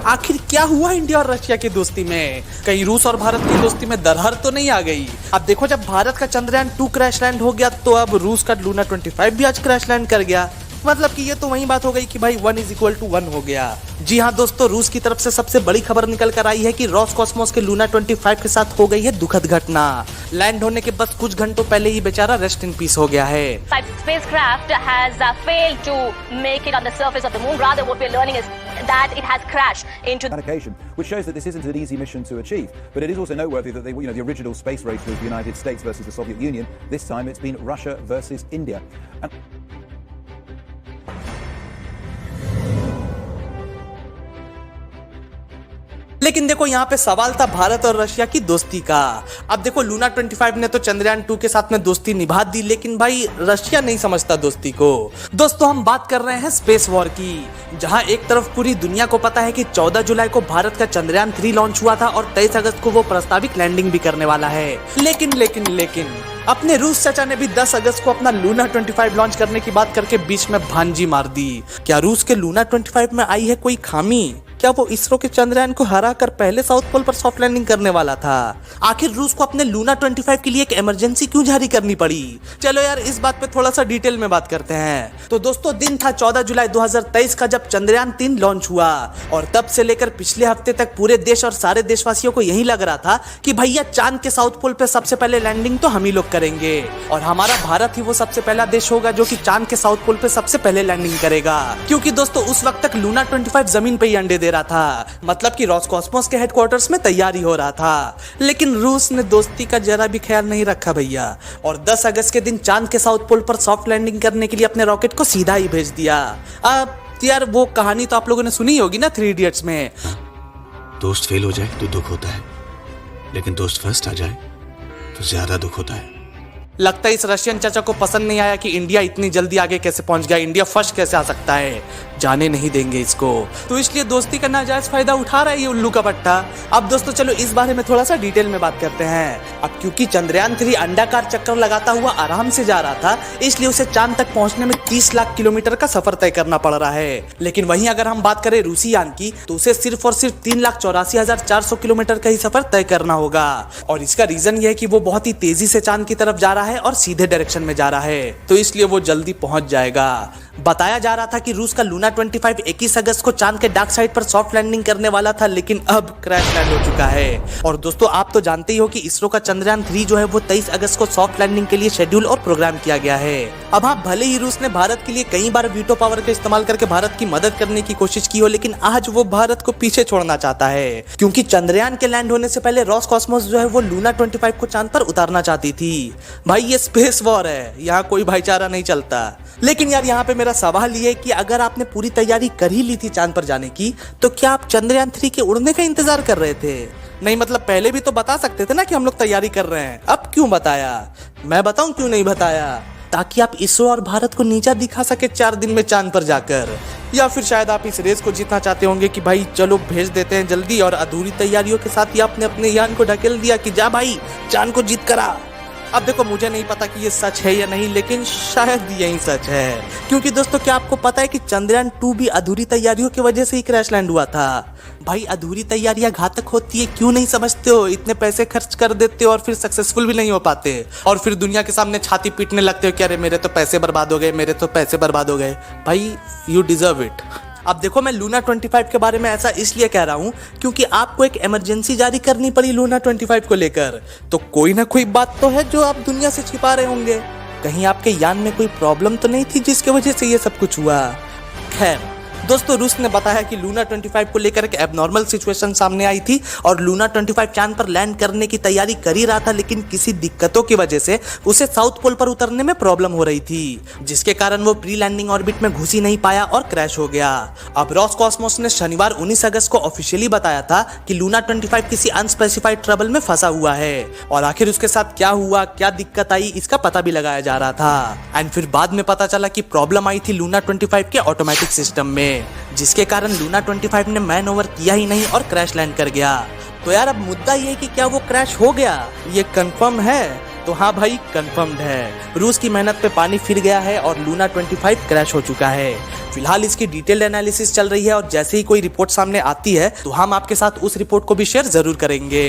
आखिर क्या हुआ इंडिया और रशिया की दोस्ती में? कहीं रूस और भारत की दोस्ती में दरार तो नहीं आ गई? अब देखो, जब भारत का चंद्रयान 2 क्रैश लैंड हो गया तो अब रूस का लूना 25 भी आज क्रैश लैंड कर गया। मतलब कि ये तो वही बात हो गई कि भाई 1 = 1 हो गया। जी हाँ दोस्तों, रूस की तरफ से सबसे बड़ी खबर निकल कर आई है कि रोसकॉस्मोस के लूना 25 के साथ हो गई है दुखद घटना। लैंड होने के बस कुछ घंटों पहले ही बेचारा रेस्ट इन पीस हो गया है। Spacecraft has failed to make it on the surface of the moon. Rather, what we're learning is that it has crashed into an occasion, which shows that this isn't an easy mission to achieve. But it is also noteworthy that the original space race was the United States versus the Soviet Union. This time it's been Russia versus India. लेकिन देखो, यहाँ पे सवाल था भारत और Russia की दोस्ती का। अब देखो, लूना 25 ने तो चंद्रयान 2 के साथ में दोस्ती निभा दी, लेकिन भाई रशिया नहीं समझता दोस्ती को। दोस्तों, हम बात कर रहे हैं स्पेस वॉर की, जहाँ एक तरफ पूरी दुनिया को पता है कि 14 जुलाई को भारत का चंद्रयान 3 लॉन्च हुआ था और 23 अगस्त को वो प्रस्तावित लैंडिंग भी करने वाला है। लेकिन अपने रूस चाचा ने भी 10 अगस्त को अपना लूना 25 लॉन्च करने की बात करके बीच में भांजी मार दी। क्या रूस के लूना 25 में आई है कोई खामी? क्या वो इसरो के चंद्रयान को हरा कर पहले साउथ पोल पर सॉफ्ट लैंडिंग करने वाला था? आखिर रूस को अपने लूना 25 के लिए एक इमरजेंसी क्यों जारी करनी पड़ी? चलो यार, इस बात पे थोड़ा सा डिटेल में बात करते हैं। तो दोस्तों, दिन था 14 जुलाई 2023 का, जब चंद्रयान 3 लॉन्च हुआ और तब से लेकर पिछले हफ्ते तक पूरे देश और सारे देशवासियों को यही लग रहा था कि भैया चांद के साउथ पोल पे सबसे पहले लैंडिंग तो हम ही लोग करेंगे और हमारा भारत ही वो सबसे पहला देश होगा जो कि चांद के साउथ पोल पे सबसे पहले लैंडिंग करेगा। क्योंकि दोस्तों, उस वक्त तक लूना 25 जमीन पे ही अंडे दे रहा था, मतलब कि रोसकॉस्मोस के हेडक्वार्टर्स में तैयारी हो रहा था। लेकिन रूस ने दोस्ती का जरा भी ख्याल नहीं रखा भैया, और 10 अगस्त के दिन चांद के साउथ पोल पर सॉफ्ट लैंडिंग करने के लिए अपने रॉकेट को सीधा ही भेज दिया। अब यार, वो कहानी तो आप लोगों ने सुनी होगी ना 3 इडियट्स में। दोस्त फेल हो जाए तो दुख होता है, लेकिन दोस्त फर्स्ट आ जाए तो ज्यादा दुख होता है। लगता है इस रशियन चाचा को पसंद नहीं आया कि इंडिया इतनी जल्दी आगे कैसे पहुंच गया, इंडिया फर्स्ट कैसे आ सकता है, जाने नहीं देंगे इसको, तो इसलिए दोस्ती का नाजायज फायदा उठा रहा है ये उल्लू का पट्टा। अब दोस्तों, चलो इस बारे में थोड़ा सा डिटेल में बात करते हैं। अब क्योंकि चंद्रयान 3 अंडाकार चक्कर लगाता हुआ आराम से जा रहा था, इसलिए उसे चांद तक पहुंचने में 30 लाख किलोमीटर का सफर तय करना पड़ रहा है। लेकिन वहीं अगर हम बात करें रूसी यान की, तो उसे सिर्फ और सिर्फ 3,84,400 किलोमीटर का ही सफर तय करना होगा। और इसका रीजन ये है कि वो बहुत ही तेजी से चांद की तरफ जा रहा है और सीधे डायरेक्शन में जा रहा है, तो इसलिए वो जल्दी पहुंच जाएगा। बताया जा रहा था कि रूस का लूना 25 21 अगस्त को चांद के डार्क साइड पर सॉफ्ट लैंडिंग करने वाला था, लेकिन अब क्रैश लैंड हो चुका है। और दोस्तों, आप तो जानते ही हो कि इसरो का चंद्रयान 3 जो है वो 23 अगस्त को सॉफ्ट लैंडिंग के लिए शेड्यूल और प्रोग्राम किया गया है। अब हाँ, भले ही रूस ने भारत के लिए कई बार वीटो पावर का इस्तेमाल करके भारत की मदद करने की कोशिश की हो, लेकिन आज वो भारत को पीछे छोड़ना चाहता है, क्योंकि चंद्रयान के लैंड होने से पहले रोसकॉस्मोस जो है वो लूना 25 को चांद पर उतारना चाहती थी। भाई, ये स्पेस वॉर है, यहाँ कोई भाईचारा नहीं चलता। लेकिन यार, यहाँ पे मेरा सवाल ये है कि अगर आपने पूरी तैयारी कर ही ली थी चांद पर जाने की, तो क्या आप चंद्रयान 3 के उड़ने का इंतजार कर रहे थे? नहीं, मतलब पहले भी तो बता सकते थे ना कि हम लोग तैयारी कर रहे हैं। अब क्यों बताया? मैं बताऊं क्यों नहीं बताया? ताकि आप इसरो और भारत को नीचा दिखा सके 4 दिन में चांद पर जाकर। या फिर शायद आप इस रेस को जीतना चाहते होंगे कि भाई चलो भेज देते हैं जल्दी, और अधूरी तैयारियों के साथ ही आपने अपने यान को ढकेल दिया कि जा भाई चांद को जीत कर आ। अब देखो, मुझे नहीं पता कि ये सच है या नहीं, लेकिन शायद यही सच है। क्योंकि दोस्तों, क्या आपको पता है कि चंद्रयान 2 भी अधूरी तैयारियों की वजह से ही क्रैश लैंड हुआ था? भाई, अधूरी तैयारियां घातक होती है, क्यों नहीं समझते हो? इतने पैसे खर्च कर देते हो और फिर सक्सेसफुल भी नहीं हो पाते, और फिर दुनिया के सामने छाती पीटने लगते हो कि अरे मेरे तो पैसे बर्बाद हो गए, मेरे तो पैसे बर्बाद हो गए। भाई, यू डिजर्व इट। अब देखो, मैं लूना 25 के बारे में ऐसा इसलिए कह रहा हूँ क्योंकि आपको एक इमरजेंसी जारी करनी पड़ी लूना 25 को लेकर, तो कोई ना कोई बात तो है जो आप दुनिया से छिपा रहे होंगे। कहीं आपके यान में कोई प्रॉब्लम तो नहीं थी जिसकी वजह से ये सब कुछ हुआ? खैर दोस्तों, रूस ने बताया कि लूना 25 को लेकर एक एबनॉर्मल सिचुएशन सामने आई थी और लूना 25 चांद पर लैंड करने की तैयारी कर ही रहा था, लेकिन किसी दिक्कतों की वजह से उसे साउथ पोल पर उतरने में प्रॉब्लम हो रही थी, जिसके कारण वो प्री लैंडिंग ऑर्बिट में घुस ही नहीं पाया और क्रैश हो गया। अब रोसकॉस्मोस ने शनिवार 19 अगस्त को ऑफिशियली बताया था कि लूना 25 किसी अनस्पेसिफाइड ट्रबल में फंसा हुआ है, और आखिर उसके साथ क्या हुआ, क्या दिक्कत आई, इसका पता भी लगाया जा रहा था। एंड फिर बाद में पता चला कि प्रॉब्लम आई थी लूना 25 के ऑटोमेटिक सिस्टम में, जिसके कारण लूना 25 ने मैन ओवर किया ही नहीं और क्रैश लैंड कर गया। तो यार, अब मुद्दा ये है कि क्या वो क्रैश हो गया, ये कंफर्म है? तो हाँ भाई कंफर्म्ड है, रूस की मेहनत पे पानी फिर गया है और लूना 25 क्रैश हो चुका है। फिलहाल इसकी डिटेल्ड एनालिसिस चल रही है और जैसे ही कोई रिपोर्ट सामने आती है तो हम आपके साथ उस रिपोर्ट को भी शेयर जरूर करेंगे।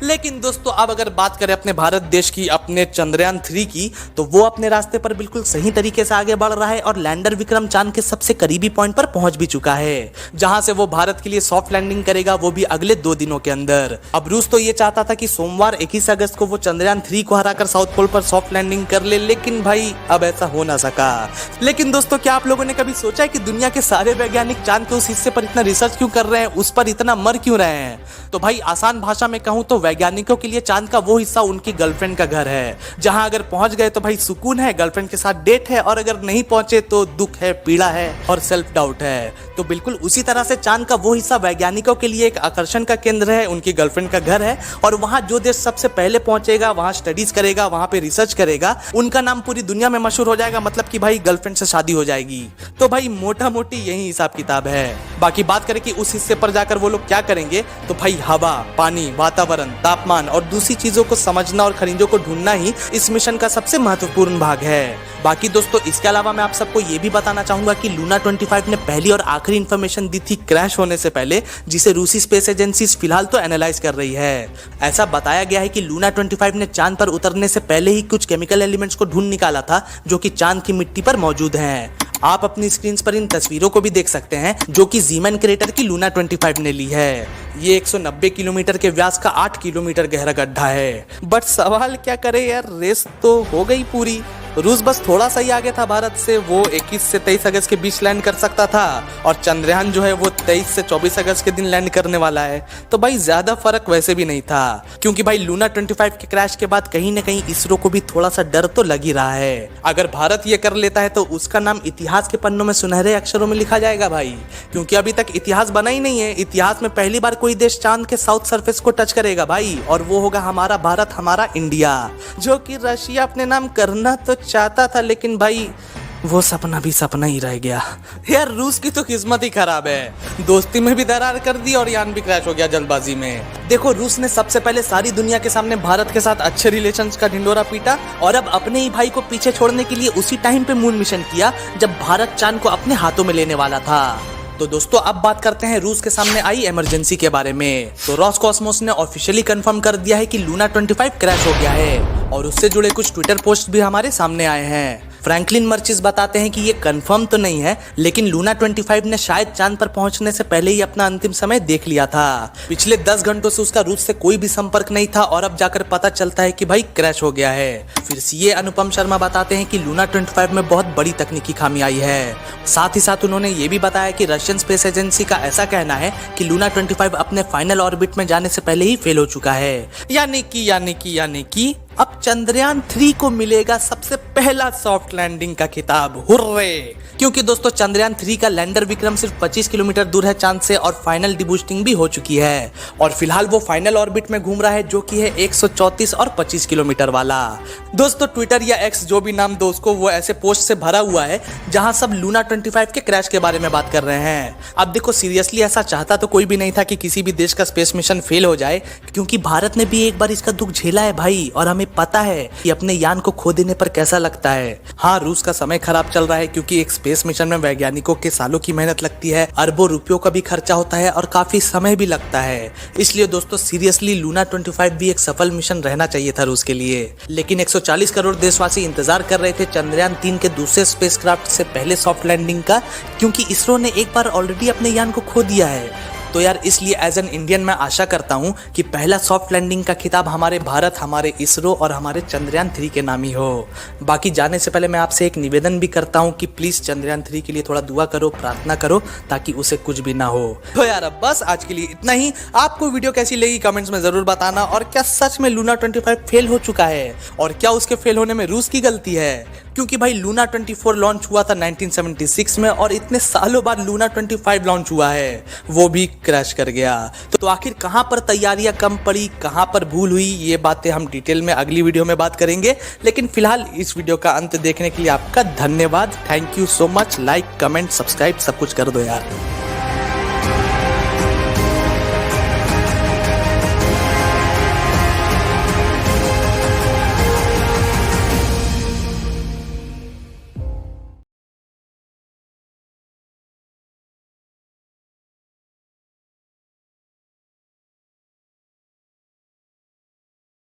लेकिन दोस्तों अब अगर बात करें अपने भारत देश की, अपने चंद्रयान 3 की, तो वो अपने रास्ते पर बिल्कुल सही तरीके से आगे बढ़ रहा है और लैंडर विक्रम चांद के सबसे करीबी पॉइंट पर पहुंच भी चुका है, जहां से वो भारत के लिए सॉफ्ट लैंडिंग करेगा, वो भी अगले 2 दिनों के अंदर। अब रूस तो ये चाहता था कि सोमवार 21 अगस्त को वो चंद्रयान 3 को हराकर साउथ पोल पर सॉफ्ट लैंडिंग कर ले, लेकिन भाई अब ऐसा हो ना सका। लेकिन दोस्तों क्या आप लोगों ने कभी सोचा है कि दुनिया के सारे वैज्ञानिक चांद के उस हिस्से पर इतना रिसर्च क्यों कर रहे हैं, उस पर इतना मर क्यों रहे हैं? तो भाई आसान भाषा में कहूं तो वैज्ञानिकों के लिए चांद का वो हिस्सा उनकी गर्लफ्रेंड का घर है, जहां अगर पहुंच गए तो भाई सुकून है, गर्लफ्रेंड के साथ डेट है, और अगर नहीं पहुंचे तो दुख है, पीड़ा है और सेल्फ डाउट है। तो बिल्कुल उसी तरह से चांद का वो हिस्सा वैज्ञानिकों के लिए एक आकर्षण का केंद्र है, उनकी गर्लफ्रेंड का घर है, और वहां जो देश सबसे पहले पहुंचेगा, वहां स्टडीज करेगा, वहां पे रिसर्च करेगा, उनका नाम पूरी दुनिया में मशहूर हो जाएगा, मतलब कि भाई गर्लफ्रेंड से शादी हो जाएगी। तो भाई मोटा मोटी यही हिसाब किताब है। बाकी बात करें कि उस हिस्से पर जाकर वो लोग क्या करेंगे, तो भाई हवा, पानी, वातावरण, तापमान और दूसरी चीजों को समझना और खनिजों को ढूंढना ही इस मिशन का सबसे महत्वपूर्ण भाग है। बाकी दोस्तों इसके अलावा मैं आप सबको ये भी बताना चाहूंगा कि लूना 25 ने पहली और आखिरी इंफॉर्मेशन दी थी क्रैश होने से पहले, जिसे रूसी स्पेस एजेंसी फिलहाल तो एनालाइज कर रही है। ऐसा बताया गया है कि लूना 25 ने चांद पर उतरने से पहले ही कुछ केमिकल एलिमेंट्स को ढूंढ निकाला था जो कि चांद की मिट्टी पर मौजूद हैं। आप अपनी स्क्रीन पर इन तस्वीरों को भी देख सकते हैं जो कि जीमैन क्रेटर की लूना 25 ने ली है। ये 190 किलोमीटर के व्यास का 8 किलोमीटर गहरा गड्ढा है। बट सवाल क्या करे यार, रेस तो हो गई पूरी। रूस बस थोड़ा सा ही आगे था भारत से, वो 21 से 23 अगस्त के बीच लैंड कर सकता था, और चंद्रयान जो है वो 23 से 24 अगस्त के दिन लैंड करने वाला है। तो भाई ज्यादा फर्क वैसे भी नहीं था, क्योंकि भाई लूना 25 के क्रैश के बाद कहीं ना कहीं इसरो को भी थोड़ा सा डर तो लग ही रहा है। अगर भारत ये कर लेता है तो उसका नाम इतिहास के पन्नों में सुनहरे अक्षरों में लिखा जाएगा भाई, क्योंकि अभी तक इतिहास बना ही नहीं है। इतिहास में पहली बार कोई देश चांद के साउथ सरफेस को टच करेगा भाई, और वो होगा हमारा भारत, हमारा इंडिया, जो कि रशिया अपने नाम करना तो चाहता था, लेकिन भाई वो सपना भी सपना ही रह गया। यार रूस की तो किस्मत ही खराब है, दोस्ती में भी दरार कर दी और यान भी क्रैश हो गया जल्दबाजी में। देखो रूस ने सबसे पहले सारी दुनिया के सामने भारत के साथ अच्छे रिलेशंस का ढिंडोरा पीटा, और अब अपने ही भाई को पीछे छोड़ने के लिए उसी टाइम पे मून मिशन किया जब भारत चांद को अपने हाथों में लेने वाला था। तो दोस्तों अब बात करते हैं रूस के सामने आई इमरजेंसी के बारे में। तो रोसकॉस्मोस ने ऑफिशियली कंफर्म कर दिया है कि लूना 25 क्रैश हो गया है, और उससे जुड़े कुछ ट्विटर पोस्ट भी हमारे सामने आए हैं। फ्रैंकलिन मर्चिस बताते हैं कि ये कंफर्म तो नहीं है, लेकिन लूना 25 ने शायद चांद पर पहुंचने से पहले ही अपना अंतिम समय देख लिया था। पिछले 10 घंटों से उसका रूस से कोई भी संपर्क नहीं था, और अब जाकर पता चलता है कि भाई क्रैश हो गया है। फिर सीए अनुपम शर्मा बताते हैं कि लूना 25 में बहुत बड़ी तकनीकी खामी आई है। साथ ही साथ उन्होंने ये भी बताया कि रशियन स्पेस एजेंसी का ऐसा कहना है कि लूना 25 अपने फाइनल ऑर्बिट में जाने से पहले ही फेल हो चुका है। यानी कि अब चंद्रयान 3 को मिलेगा सबसे पहला सॉफ्ट लैंडिंग का खिताब। हुर्रे! क्योंकि दोस्तों चंद्रयान 3 का लैंडर विक्रम सिर्फ 25 किलोमीटर दूर है चांद से, और फाइनल डिबूस्टिंग भी हो चुकी है, और फिलहाल वो फाइनल ऑर्बिट में घूम रहा है जो कि है 134 और 25 किलोमीटर वाला। दोस्तों ट्विटर या एक्स जो भी नाम दो उसको, वो ऐसे पोस्ट से भरा हुआ है जहां सब लूना 25 के क्रैश के बारे में बात कर रहे हैं। अब देखो सीरियसली ऐसा चाहता तो कोई भी नहीं था कि किसी भी देश का स्पेस मिशन फेल हो जाए, क्योंकि भारत ने भी एक बार इसका दुख झेला है भाई, और हमें पता है कि अपने यान को खो देने पर कैसा लगता है। हाँ रूस का समय खराब चल रहा है, क्योंकि एक स्पेस मिशन में वैज्ञानिकों के सालों की मेहनत लगती है, अरबों रुपयों का भी खर्चा होता है और काफी समय भी लगता है। इसलिए दोस्तों सीरियसली लूना 25 भी एक सफल मिशन रहना चाहिए था रूस के लिए। लेकिन 140 करोड़ देशवासी इंतजार कर रहे थे चंद्रयान 3 के दूसरे स्पेसक्राफ्ट से पहले सॉफ्ट लैंडिंग का, क्योंकि इसरो ने एक बार ऑलरेडी अपने यान को खो दिया है। तो यार इसलिए एज एन इंडियन मैं आशा करता हूं कि पहला सॉफ्ट लैंडिंग का खिताब हमारे भारत, हमारे इसरो और हमारे चंद्रयान 3 के नाम ही हो। बाकी जाने से पहले मैं आपसे एक निवेदन भी करता हूं कि प्लीज चंद्रयान 3 के लिए थोड़ा दुआ करो, प्रार्थना करो, ताकि उसे कुछ भी ना हो। तो यार अब बस आज के लिए इतना ही। आपको वीडियो कैसी लगी कमेंट्स में जरूर बताना, और क्या सच में लूना 25 फेल हो चुका है, और क्या उसके फेल होने में रूस की गलती है? क्योंकि भाई लूना 24 लॉन्च हुआ था 1976 में, और इतने सालों बाद लूना 25 लॉन्च हुआ है, वो भी क्रैश कर गया। तो आखिर कहां पर तैयारियां कम पड़ी, कहां पर भूल हुई, ये बातें हम डिटेल में अगली वीडियो में बात करेंगे। लेकिन फिलहाल इस वीडियो का अंत देखने के लिए आपका धन्यवाद। Thank you so much. Like, comment, subscribe सब कुछ कर दो यार।